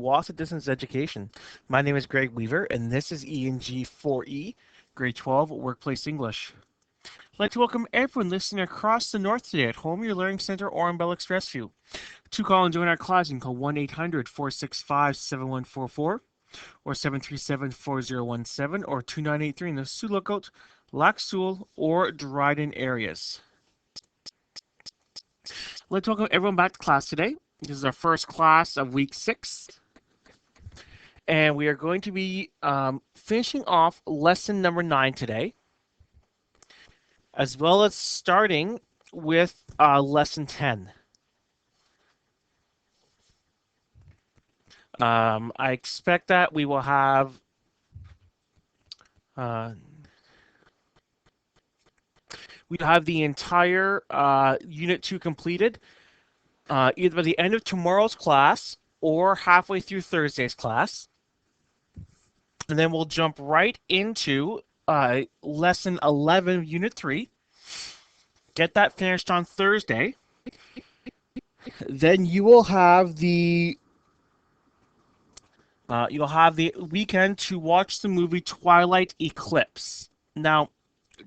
WASA Distance Education. My name is Greg Weaver, and this is ENG4E, Grade 12 Workplace English. I'd like to welcome everyone listening across the north today at home, your learning center, or in Bell Expressview. To call and join our class, you can call 1-800-465-7144 or 737-4017 or 2983 in the Sioux Lookout, Lac Seul, or Dryden areas. I'd like to welcome everyone back to class today. This is our first class of week 6. And we are going to be finishing off lesson number 9 today, as well as starting with lesson 10. I expect that we will have the entire Unit 2 completed either by the end of tomorrow's class or halfway through Thursday's class. And then we'll jump right into lesson 11 of Unit 3. Get that finished on Thursday. Then you will have the weekend to watch the movie Twilight Eclipse. Now,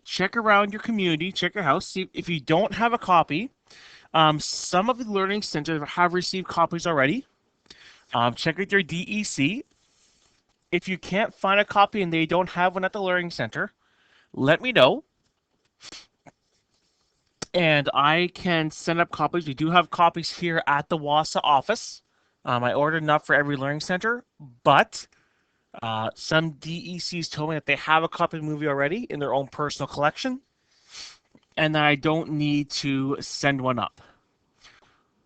check around your community, check your house, see if you don't have a copy. Some of the learning centers have received copies already. Check with your DEC. If you can't find a copy and they don't have one at the learning center, let me know. And I can send up copies. We do have copies here at the WASA office. I ordered enough for every learning center, but some DECs told me that they have a copy of the movie already in their own personal collection, and that I don't need to send one up.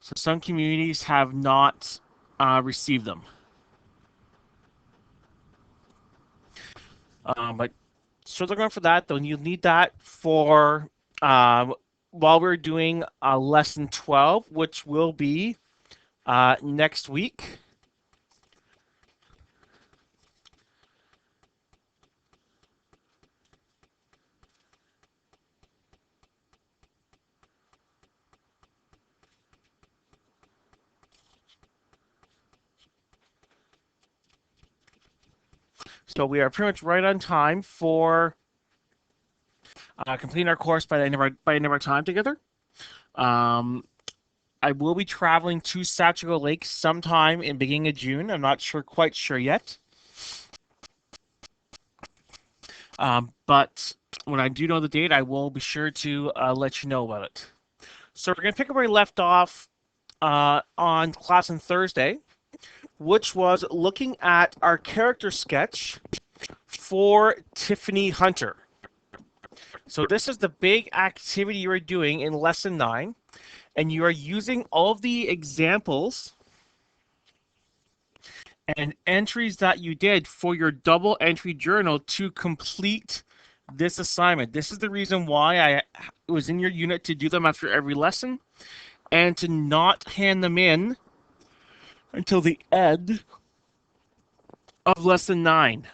So some communities have not received them. But so they're going for that, though. You'll need that for while we're doing lesson 12, which will be next week. So we are pretty much right on time for completing our course by the end of our time together. I will be traveling to Sachico Lake sometime in beginning of June. I'm not quite sure yet. But when I do know the date, I will be sure to let you know about it. So we're going to pick up where we left off on class on Thursday, which was looking at our character sketch for Tiffany Hunter. So this is the big activity you are doing in lesson 9, and you are using all of the examples and entries that you did for your double entry journal to complete this assignment. This is the reason why it was in your unit to do them after every lesson and to not hand them in until the end of lesson 9.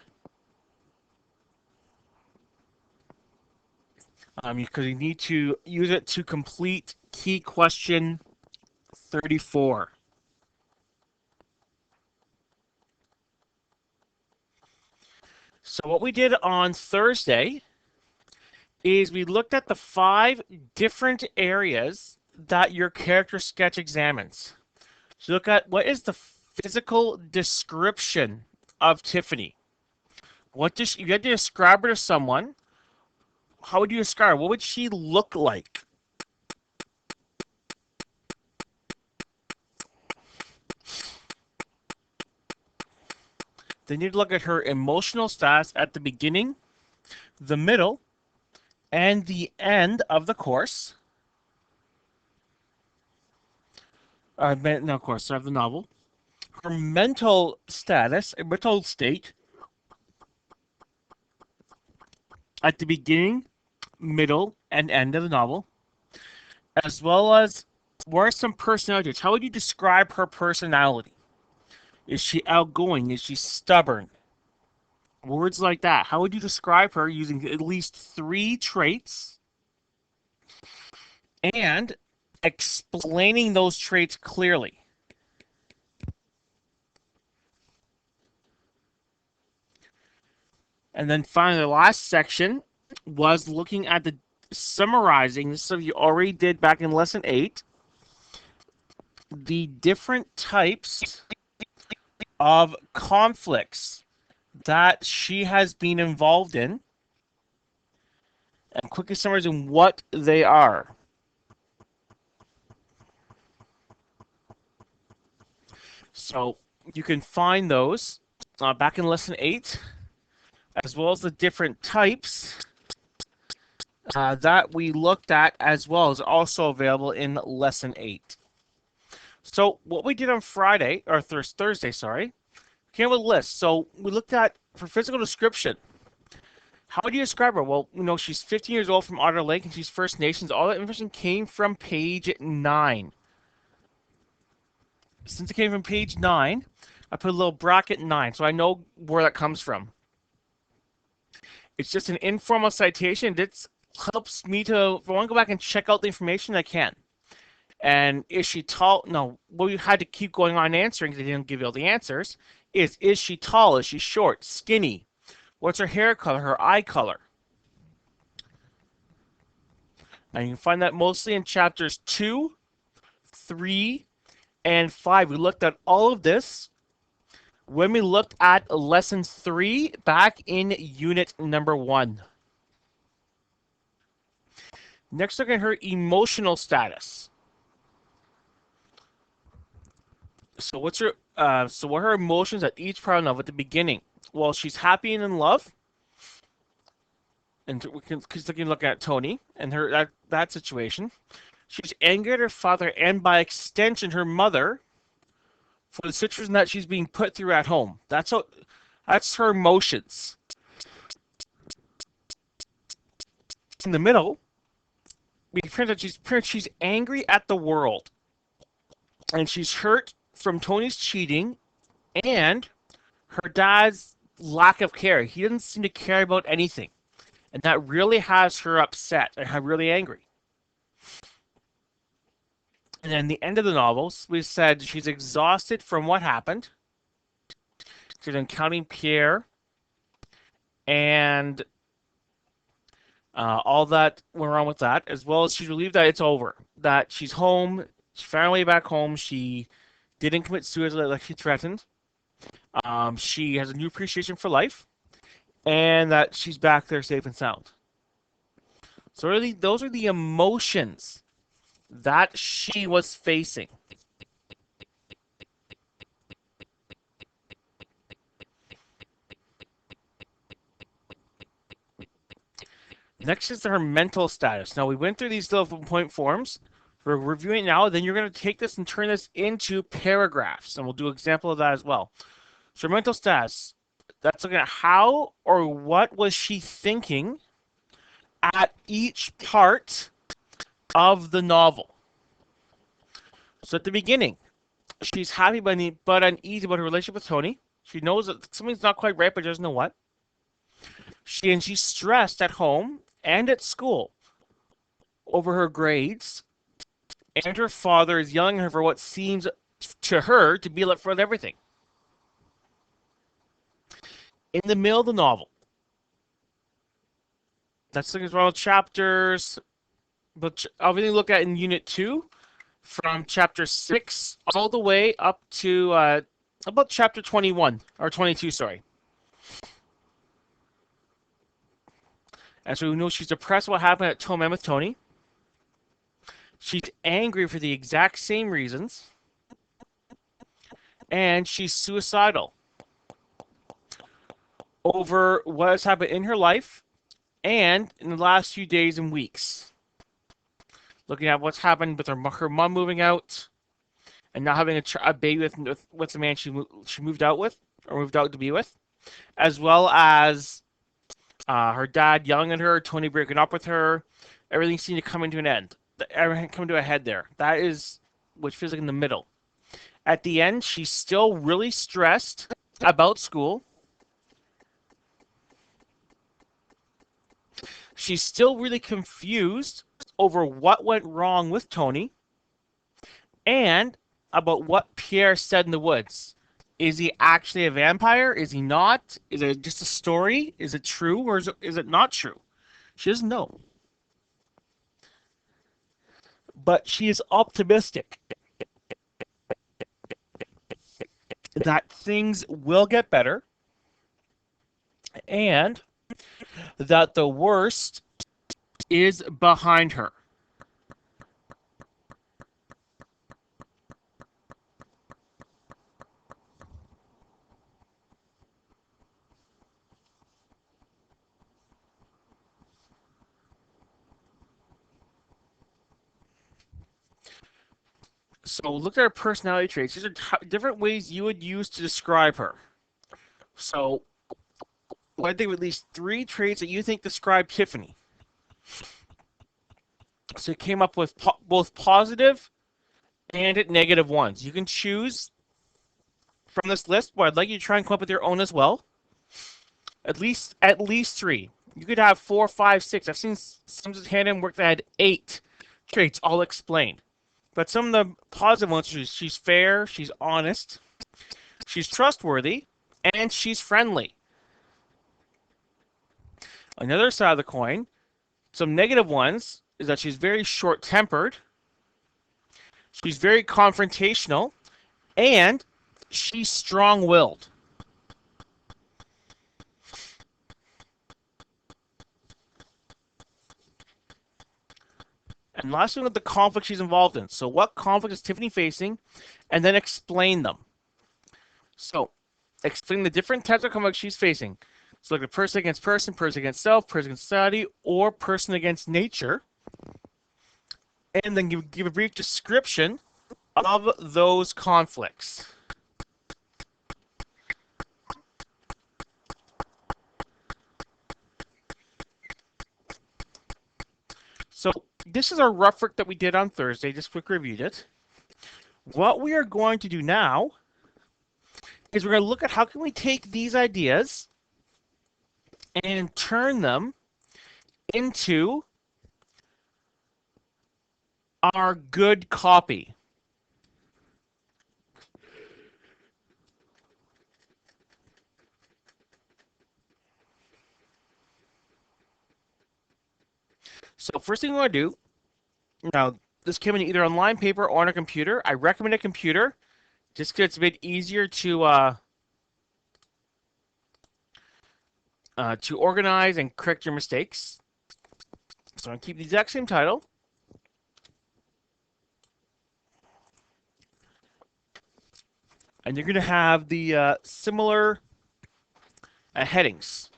Because you need to use it to complete key question 34. So what we did on Thursday is we looked at the 5 different areas that your character sketch examines. So look at what is the physical description of Tiffany. You had to describe her to someone. How would you describe her? What would she look like? Then you'd look at her emotional status at the beginning, the middle, and the end of the course. Of the novel. Her mental status, mental state, at the beginning, middle, and end of the novel, as well as what are some personalities. How would you describe her personality? Is she outgoing? Is she stubborn? Words like that. How would you describe her using at least 3 traits and explaining those traits clearly? And then finally, the last section was looking at the summarizing. This stuff you already did back in lesson 8. The different types of conflicts that she has been involved in, and quickly summarizing what they are. So you can find those back in lesson 8, as well as the different types that we looked at as well is also available in lesson 8. So what we did on Friday, or Thursday, sorry, came with a list. So we looked at, for physical description, how would you describe her? Well, she's 15 years old from Otter Lake and she's First Nations. All that information came from page 9. Since it came from page 9, I put a little bracket 9, so I know where that comes from. It's just an informal citation. It helps me to, if I want to go back and check out the information, I can. And is she tall? No, what we had to keep going on answering because they didn't give you all the answers is she tall? Is she short? Skinny? What's her hair color? Her eye color? And you can find that mostly in chapters 2, 3, and 5. We looked at all of this when we looked at lesson 3 back in unit number 1. Next, look at her emotional status. So what's her? So what are her emotions at each part of the novel at the beginning? Well, she's happy and in love, and we can look at Tony and her that situation. She's angered at her father and by extension her mother for the situation that she's being put through at home. That's her emotions. In the middle, we print that she's angry at the world, and she's hurt from Tony's cheating and her dad's lack of care. He doesn't seem to care about anything, and that really has her upset and really angry. And then the end of the novels, we said she's exhausted from what happened. She's encountering Pierre and all that went wrong with that, as well as she's relieved that it's over, that she's home, she found her way back home, she didn't commit suicide like she threatened. She has a new appreciation for life, and that she's back there safe and sound. So really, those are the emotions that she was facing. Next is her mental status. Now, we went through these little point forms. We're reviewing it now. Then you're going to take this and turn this into paragraphs, and we'll do an example of that as well. So mental status, that's looking at how or what was she thinking at each part of the novel. So at the beginning, she's happy but uneasy about her relationship with Tony. She knows that something's not quite right, but doesn't know what. She's stressed at home and at school over her grades, and her father is yelling at her for what seems to her to be left for everything. In the middle of the novel, that's like around chapters, but I'll really look at in unit 2, from chapter 6 all the way up to about chapter 21 or 22, sorry. And so we know she's depressed what happened at Tom with Tony. She's angry for the exact same reasons. And she's suicidal over what has happened in her life and in the last few days and weeks. Looking at what's happened with her mom moving out and not having a baby with the man she moved out with or moved out to be with, as well as her dad yelling at her, Tony breaking up with her. Everything seemed to come into an end. Everything come to a head there. That is what feels like in the middle. At the end, she's still really stressed about school. She's still really confused over what went wrong with Tony and about what Pierre said in the woods. Is he actually a vampire? Is he not? Is it just a story? Is it true or is it not true? She doesn't know. But she is optimistic that things will get better and that the worst is behind her. So look at her personality traits. These are different ways you would use to describe her. So I think of at least three traits that you think describe Tiffany. So you came up with both positive and negative ones. You can choose from this list, but I'd like you to try and come up with your own as well. At least three. You could have four, five, six. I've seen some hand in work that had 8 traits all explained. But some of the positive ones, she's fair, she's honest, she's trustworthy, and she's friendly. Another side of the coin, some negative ones is that she's very short-tempered, she's very confrontational, and she's strong-willed. And last one with the conflict she's involved in. So what conflict is Tiffany facing? And then explain them. So explain the different types of conflict she's facing. So like the person against person against self, person against society, or person against nature. And then give a brief description of those conflicts. So this is our rough work that we did on Thursday. Just quick reviewed it. What we are going to do now is we're going to look at how can we take these ideas and turn them into our good copy. So first thing we want to do, now this came in either on line paper or on a computer. I recommend a computer just because it's a bit easier to organize and correct your mistakes. So I'm going to keep the exact same title. And you're going to have the similar headings.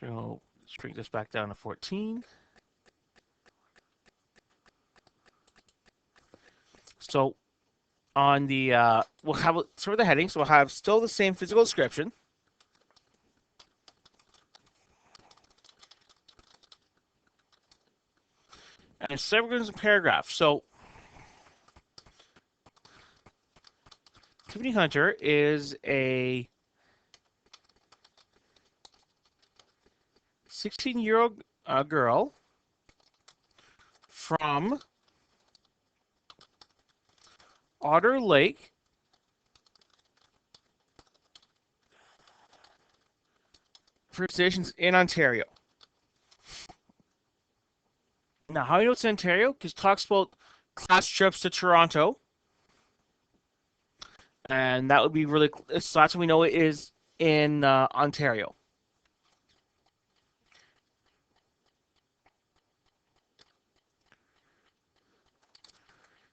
So let's bring this back down to 14. So on the, we'll have sort of the headings. So we'll have still the same physical description. And segments and paragraphs. So Tiffany Hunter is a 16-year-old girl from Otter Lake, First Nations in Ontario. Now, how do you know it's in Ontario? Because it talks about class trips to Toronto. And that would be really, so that's when we know it is in Ontario.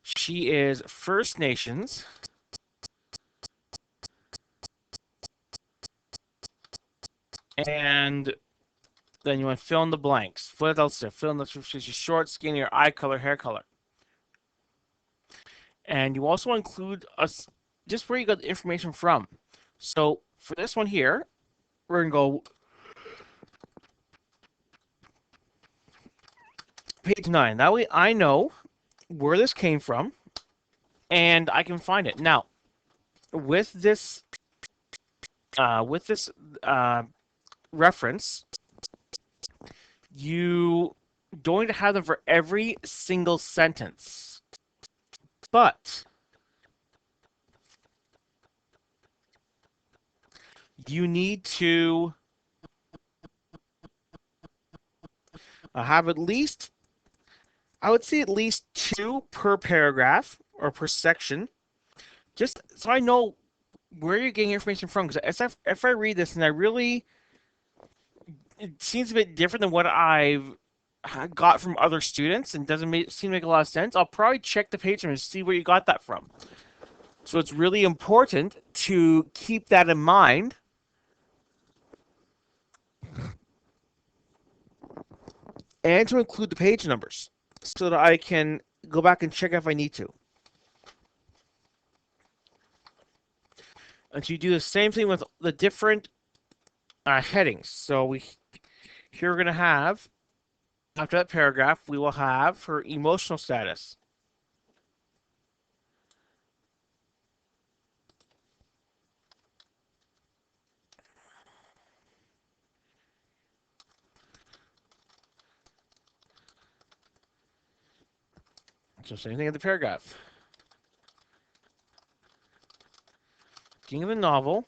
She is First Nations. And then you want to fill in the blanks. What else there? Fill in the she's short, skinny, or eye color, hair color. And you also want to include just where you got the information from. So for this one here, we're going to go page 9. That way I know where this came from and I can find it. Now, with this reference, you don't need to have them for every single sentence, but you need to have at least, I would say at least two per paragraph or per section, just so I know where you're getting information from. Because if I read this and I really, it seems a bit different than what I've got from other students and doesn't seem to make a lot of sense, I'll probably check the page and see where you got that from. So it's really important to keep that in mind and to include the page numbers so that I can go back and check if I need to. And so you do the same thing with the different headings. So here we're going to have, after that paragraph, we will have her emotional status. So same thing in the paragraph. Beginning of the novel,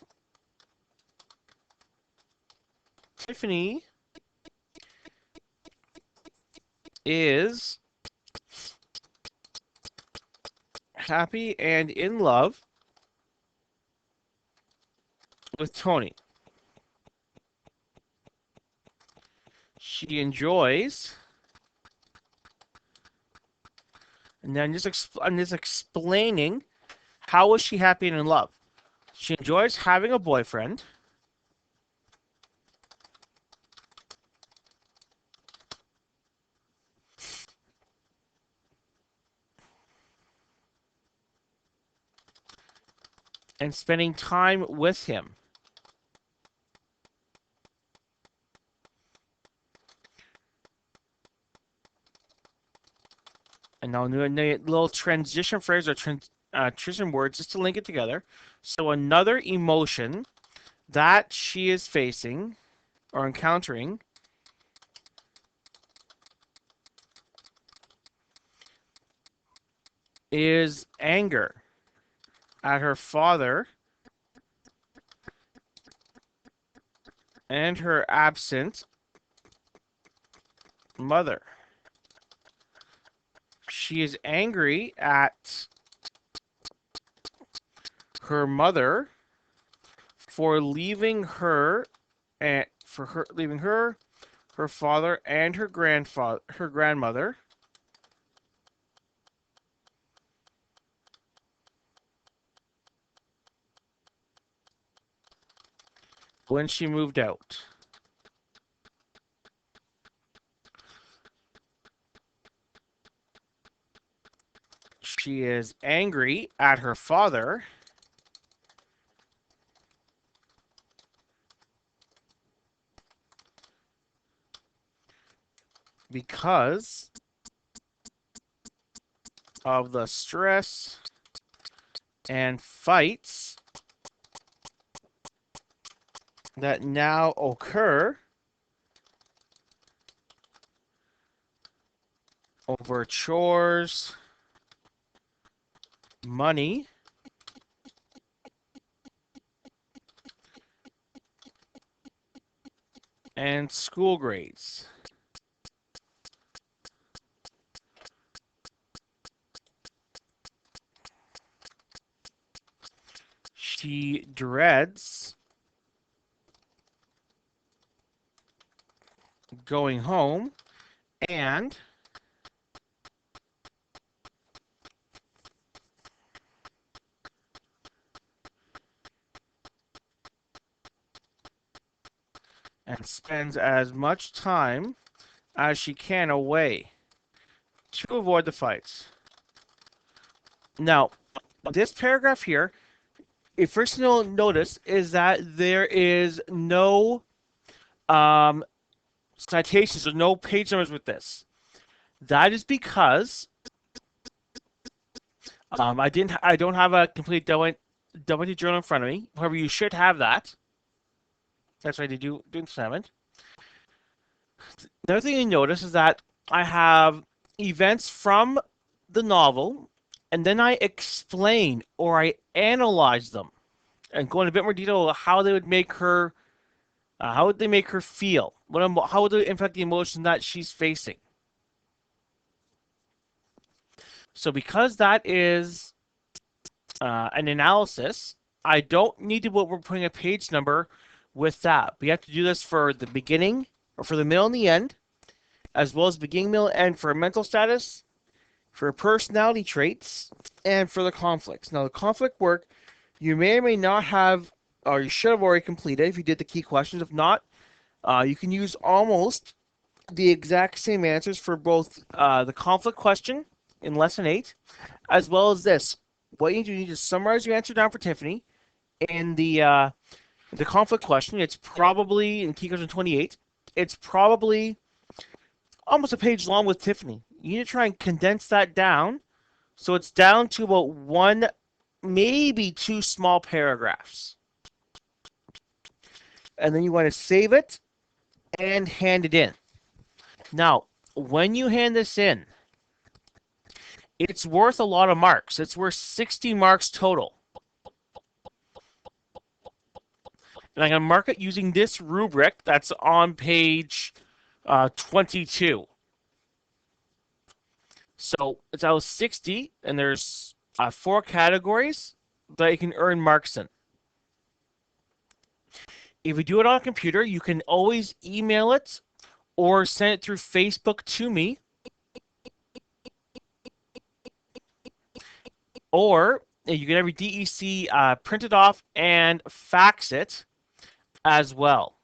Tiffany is happy and in love with Tony. She enjoys, and then I'm just explaining how is she happy and in love. She enjoys having a boyfriend. And spending time with him. And now do a little transition phrase or transition words just to link it together. So another emotion that she is facing or encountering is anger at her father and her absent mother. She is angry at her mother for leaving her and her father and her grandmother when she moved out. She is angry at her father because of the stress and fights that now occur over chores, money, and school grades. She dreads going home and spends as much time as she can away to avoid the fights. Now, this paragraph here, a first thing you'll notice is that there is no citations or no page numbers with this. That is because I don't have a complete WT journal in front of me. However, you should have that. That's what I did doing the assignment. Another thing you notice is that I have events from the novel, and then I explain or I analyze them and go in a bit more detail of how they would make her, how would they make her feel? How would they impact the emotion that she's facing? So because that is an analysis, I don't need to we're putting a page number with that. We have to do this for the beginning or for the middle and the end, as well as beginning, middle, and end for mental status, for personality traits, and for the conflicts. Now, the conflict work you may or may not have, or you should have already completed if you did the key questions. If not, you can use almost the exact same answers for both the conflict question in lesson 8, as well as this. What you need to summarize your answer down for Tiffany. In the conflict question, it's probably, in key question 28, it's probably almost a page long with Tiffany. You need to try and condense that down so it's down to about one, maybe two small paragraphs. And then you want to save it and hand it in. Now, when you hand this in, it's worth a lot of marks. It's worth 60 marks total. And I'm going to mark it using this rubric that's on page 22. So it's out of 60, and there's 4 categories that you can earn marks in. If you do it on a computer, you can always email it or send it through Facebook to me. Or you can have your DEC print it off and fax it as well.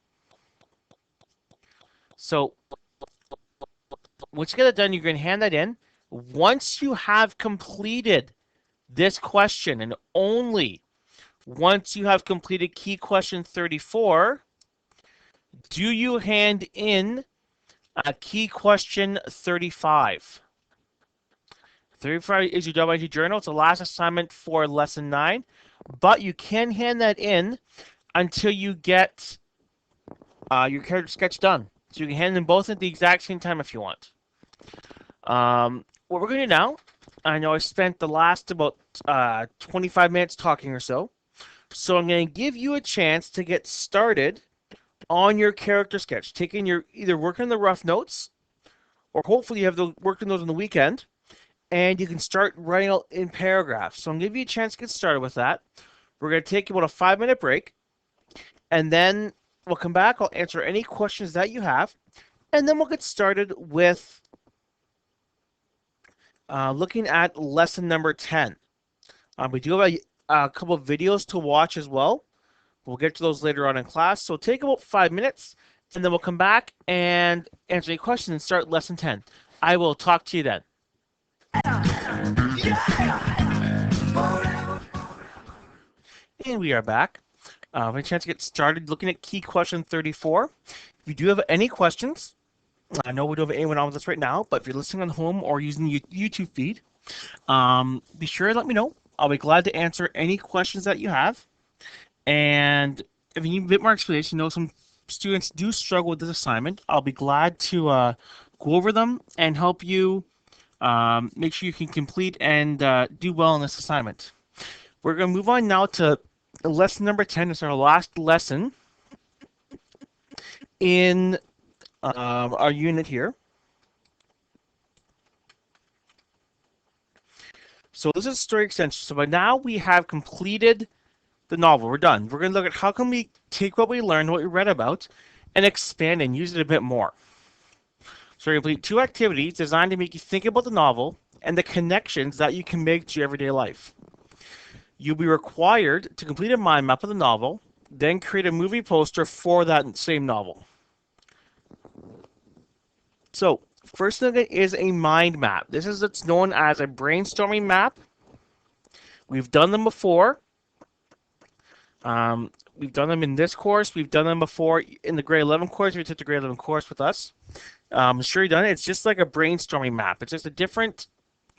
So once you get it done, you're going to hand that in. Once you have completed this question, and only once you have completed key question 34, do you hand in key question 35. 35 is your WIT journal. It's the last assignment for lesson 9, but you can hand that in until you get your character sketch done. So you can hand them both at the exact same time if you want. What we're going to do now, I know I spent the last about 25 minutes talking or so, so I'm going to give you a chance to get started on your character sketch, taking your either working the rough notes, or hopefully you have the working those on the weekend, and you can start writing out in paragraphs. So I'm going to give you a chance to get started with that. We're going to take about a 5-minute break, and then we'll come back. I'll answer any questions that you have, and then we'll get started with looking at lesson number 10. We do have a couple of videos to watch as well. We'll get to those later on in class. So take about 5 minutes, and then we'll come back and answer any questions and start lesson 10. I will talk to you then. And we are back. We have a chance to get started looking at key question 34. If you do have any questions, I know we don't have anyone on with us right now, but if you're listening on home or using the YouTube feed, be sure to let me know. I'll be glad to answer any questions that you have. And if you need a bit more explanation, some students do struggle with this assignment. I'll be glad to go over them and help you make sure you can complete and do well in this assignment. We're going to move on now to lesson number 10. It's our last lesson in our unit here. So this is story extension. So by now we have completed the novel. We're done. We're going to look at how can we take what we learned, what we read about, and expand and use it a bit more. So we're going to complete 2 activities designed to make you think about the novel and the connections that you can make to your everyday life. You'll be required to complete a mind map of the novel, then create a movie poster for that same novel. So first thing is a mind map. This is what's known as a brainstorming map. We've done them before. We've done them in this course. We've done them before in the grade 11 course. We took the grade 11 course with us. I'm sure you've done it. It's just like a brainstorming map. It's just a different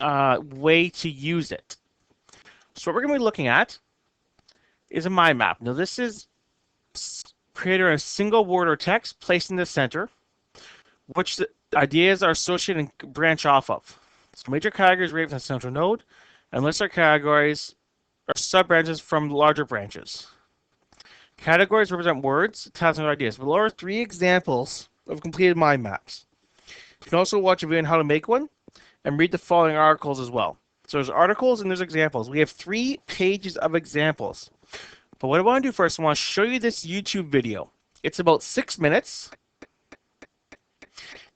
way to use it. So what we're going to be looking at is a mind map. Now this is created a single word or text placed in the center, which the ideas are associated and branch off of. So major categories rate from the central node, and lesser categories are sub-branches from larger branches. Categories represent words, tasks, and ideas. Below are 3 examples of completed mind maps. You can also watch a video on how to make one and read the following articles as well. So there's articles and there's examples. We have 3 pages of examples. But what I want to do first, I want to show you this YouTube video. It's about 6 minutes.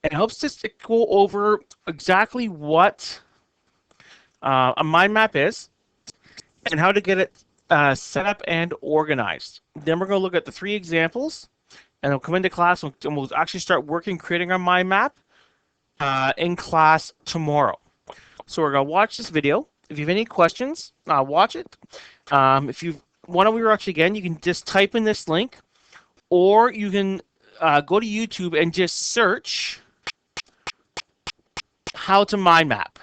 It helps us to go over exactly what a mind map is and how to get it set up and organized. Then we're going to look at the 3 examples, and we'll come into class and we'll actually start working creating our mind map in class tomorrow. So we're going to watch this video. If you have any questions, watch it. If you want to rewatch it again, you can just type in this link, or you can go to YouTube and just search how to mind map.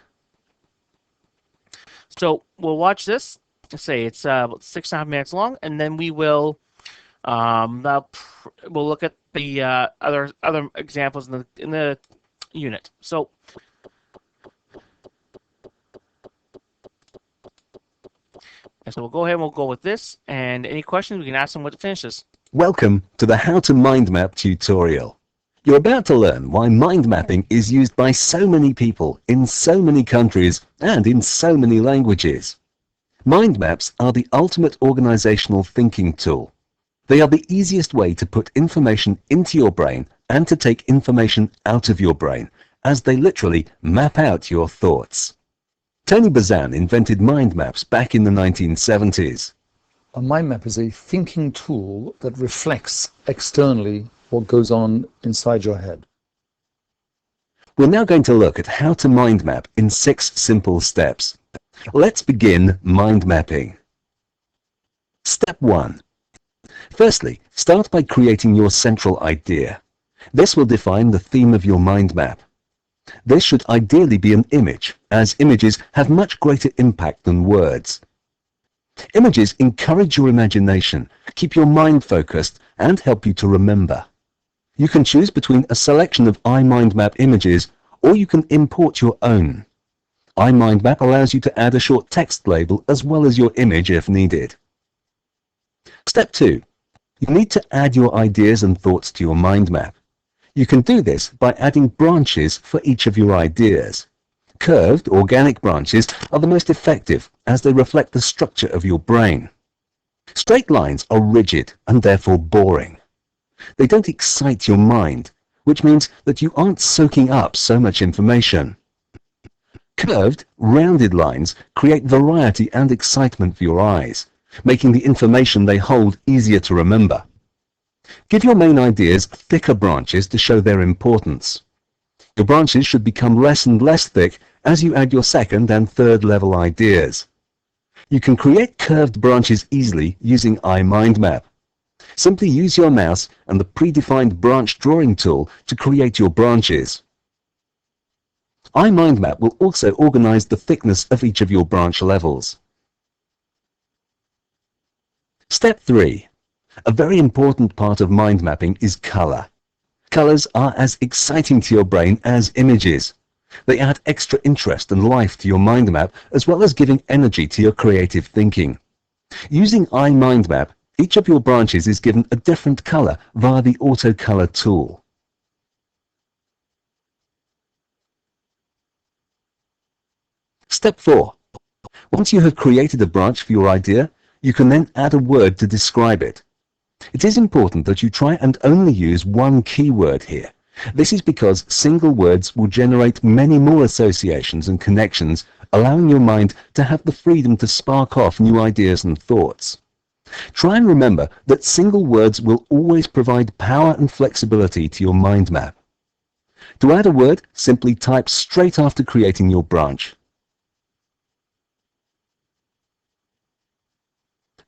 So we'll watch this. Let's say it's about 6.5 minutes long, and then we will we'll look at the other examples in the unit. So we'll go ahead and we'll go with this. And any questions, we can ask them when to finish this. Welcome to the How to Mind Map tutorial. You're about to learn why mind mapping is used by so many people in so many countries and in so many languages. Mind maps are the ultimate organizational thinking tool. They are the easiest way to put information into your brain and to take information out of your brain, as they literally map out your thoughts. Tony Buzan invented mind maps back in the 1970s. A mind map is a thinking tool that reflects externally what goes on inside your head. We're now going to look at how to mind map in 6 simple steps. Let's begin mind mapping. Step 1. Firstly, start by creating your central idea. This will define the theme of your mind map. This should ideally be an image, as images have much greater impact than words. Images encourage your imagination, keep your mind focused, and help you to remember. You can choose between a selection of iMindMap images, or you can import your own. iMindMap allows you to add a short text label as well as your image if needed. Step 2. You need to add your ideas and thoughts to your mind map. You can do this by adding branches for each of your ideas. Curved, organic branches are the most effective as they reflect the structure of your brain. Straight lines are rigid and therefore boring. They don't excite your mind, which means that you aren't soaking up so much information. Curved, rounded lines create variety and excitement for your eyes, making the information they hold easier to remember. Give your main ideas thicker branches to show their importance. Your branches should become less and less thick as you add your second and third level ideas. You can create curved branches easily using iMindMap. Simply use your mouse and the predefined branch drawing tool to create your branches. iMindMap will also organize the thickness of each of your branch levels. Step 3. A very important part of mind mapping is color. Colors are as exciting to your brain as images. They add extra interest and life to your mind map, as well as giving energy to your creative thinking. Using iMindMap, each of your branches is given a different color via the Auto Color tool. Step 4. Once you have created a branch for your idea, you can then add a word to describe it. It is important that you try and only use one keyword here. This is because single words will generate many more associations and connections, allowing your mind to have the freedom to spark off new ideas and thoughts. Try and remember that single words will always provide power and flexibility to your mind map. To add a word, simply type straight after creating your branch.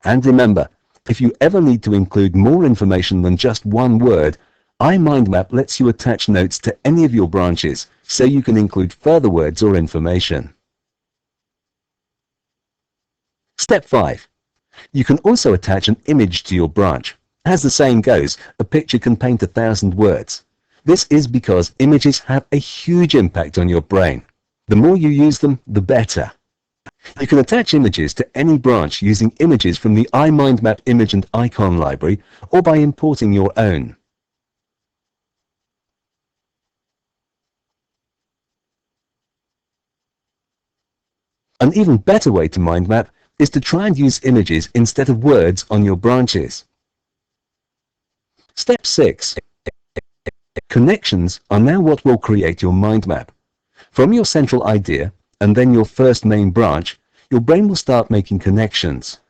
And remember, if you ever need to include more information than just one word, iMindMap lets you attach notes to any of your branches, so you can include further words or information. Step 5. You can also attach an image to your branch. As the saying goes, a picture can paint 1,000 words. This is because images have a huge impact on your brain. The more you use them, the better. You can attach images to any branch using images from the iMindMap image and icon library or by importing your own. An even better way to mind map is to try and use images instead of words on your branches. Step 6. Connections are now what will create your mind map. From your central idea, and then your first main branch, your brain will start making connections.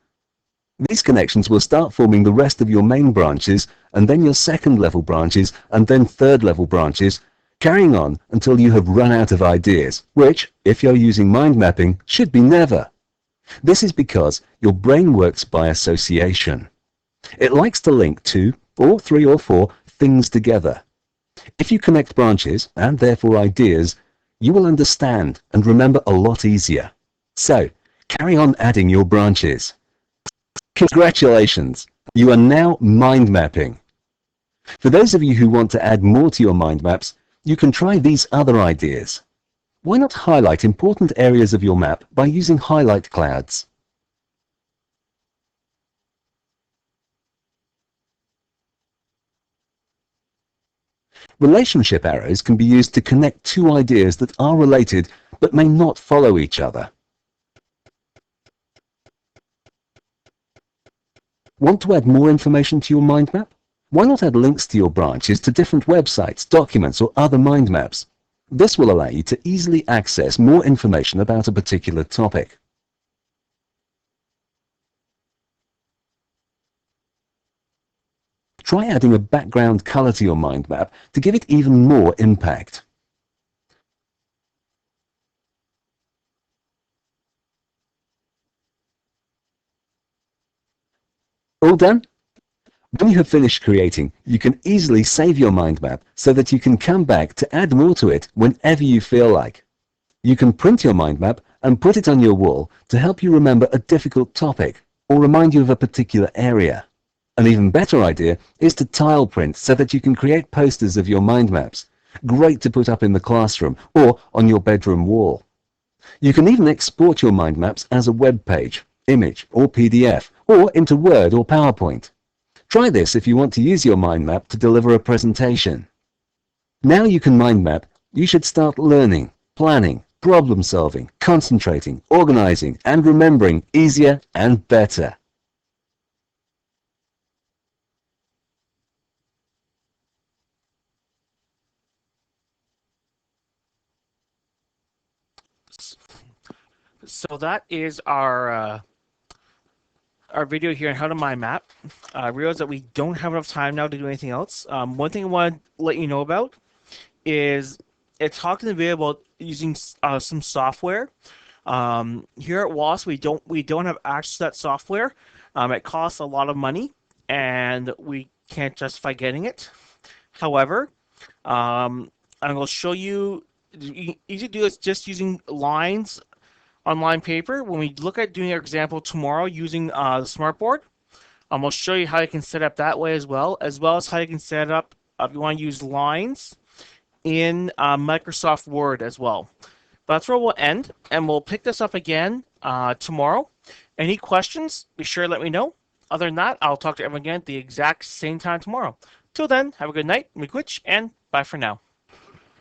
These connections will start forming the rest of your main branches, and then your second level branches, and then third level branches, carrying on until you have run out of ideas, which, if you're using mind mapping, should be never. This is because your brain works by association. It likes to link 2, or 3 or 4 things together. If you connect branches, and therefore ideas, you will understand and remember a lot easier. So, carry on adding your branches. Congratulations! You are now mind mapping. For those of you who want to add more to your mind maps, you can try these other ideas. Why not highlight important areas of your map by using highlight clouds? Relationship arrows can be used to connect two ideas that are related but may not follow each other. Want to add more information to your mind map? Why not add links to your branches to different websites, documents, or other mind maps? This will allow you to easily access more information about a particular topic. Try adding a background color to your mind map to give it even more impact. All done? When you have finished creating, you can easily save your mind map so that you can come back to add more to it whenever you feel like. You can print your mind map and put it on your wall to help you remember a difficult topic or remind you of a particular area. An even better idea is to tile print so that you can create posters of your mind maps. Great to put up in the classroom or on your bedroom wall. You can even export your mind maps as a web page, image or PDF or into Word or PowerPoint. Try this if you want to use your mind map to deliver a presentation. Now you can mind map, you should start learning, planning, problem solving, concentrating, organizing and remembering easier and better. So that is our video here on how to mind map. I realize that we don't have enough time now to do anything else. One thing I want to let you know about is it talked in the video about using some software. Here at WAS, we don't have access to that software. It costs a lot of money, and we can't justify getting it. However, I'm going to show you. Easy to do is just using lines on line paper. When we look at doing our example tomorrow using the smartboard, we'll show you how you can set up that way as well as how you can set up if you want to use lines in Microsoft Word as well. But that's where we'll end, and we'll pick this up again tomorrow. Any questions, be sure to let me know. Other than that, I'll talk to everyone again at the exact same time tomorrow. Till then, have a good night, miigwech, and bye for now.